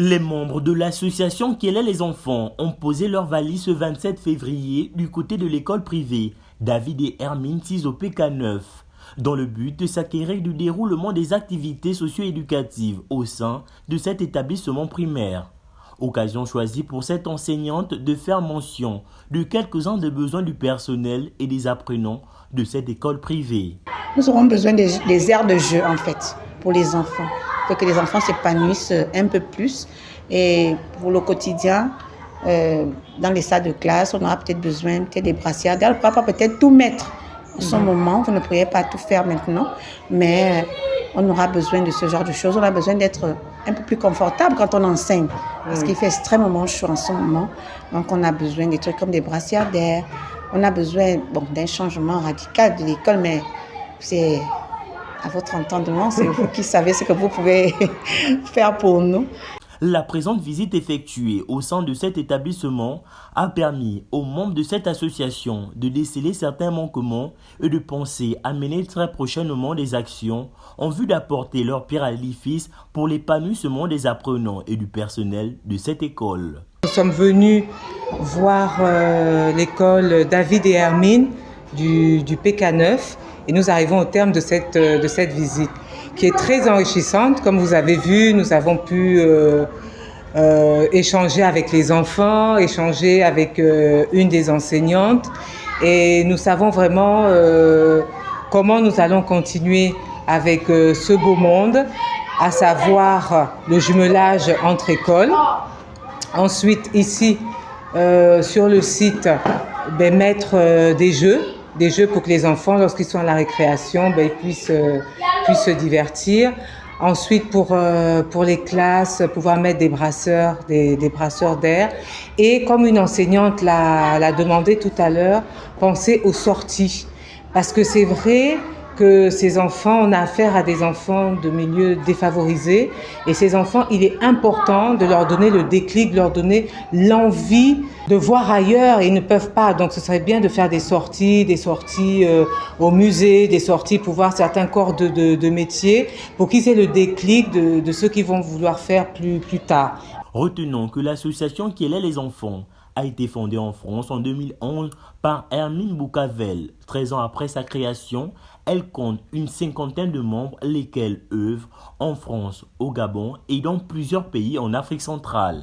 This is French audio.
Les membres de l'association Qui est les enfants ont posé leur valise ce 27 février du côté de l'école privée David et Hermine Tiso PK9 dans le but de s'acquérir du déroulement des activités socio-éducatives au sein de cet établissement primaire. Occasion choisie pour cette enseignante de faire mention de quelques-uns des besoins du personnel et des apprenants de cette école privée. Nous aurons besoin des aires de jeu en fait pour les enfants, pour que les enfants s'épanouissent un peu plus. Et pour le quotidien, dans les salles de classe, on aura peut-être besoin des brassières d'air. On ne pourra pas peut-être tout mettre en ce moment, vous ne pourriez pas tout faire maintenant, mais on aura besoin de ce genre de choses. On a besoin d'être un peu plus confortable quand on enseigne, parce qu'il fait extrêmement chaud en ce moment. Donc on a besoin des trucs comme des brassières d'air. On a besoin d'un changement radical de l'école, mais c'est à votre entendement, c'est vous qui savez ce que vous pouvez faire pour nous. La présente visite effectuée au sein de cet établissement a permis aux membres de cette association de déceler certains manquements et de penser à mener très prochainement des actions en vue d'apporter leur pierre à l'édifice pour l'épanouissement des apprenants et du personnel de cette école. Nous sommes venus voir l'école David et Hermine du PK9 et nous arrivons au terme de cette visite qui est très enrichissante. Comme vous avez vu, nous avons pu échanger avec les enfants, échanger avec une des enseignantes et nous savons vraiment comment nous allons continuer avec ce beau monde, à savoir le jumelage entre écoles. Ensuite, ici, sur le site, mettre des jeux pour que les enfants, lorsqu'ils sont à la récréation, ils puissent se divertir. Ensuite, pour les classes, pouvoir mettre des brasseurs d'air. Et comme une enseignante l'a demandé tout à l'heure, penser aux sorties. Parce que c'est vrai que ces enfants, on a affaire à des enfants de milieux défavorisés. Et ces enfants, il est important de leur donner le déclic, de leur donner l'envie de voir ailleurs. Et ils ne peuvent pas. Donc ce serait bien de faire des sorties au musée, des sorties pour voir certains corps de métier, pour qu'ils aient le déclic de ce qu'ils vont vouloir faire plus tard. Retenons que l'association Qui est les enfants a été fondée en France en 2011 par Hermine Boucavel. 13 ans après sa création, elle compte une cinquantaine de membres, lesquels œuvrent en France, au Gabon et dans plusieurs pays en Afrique centrale.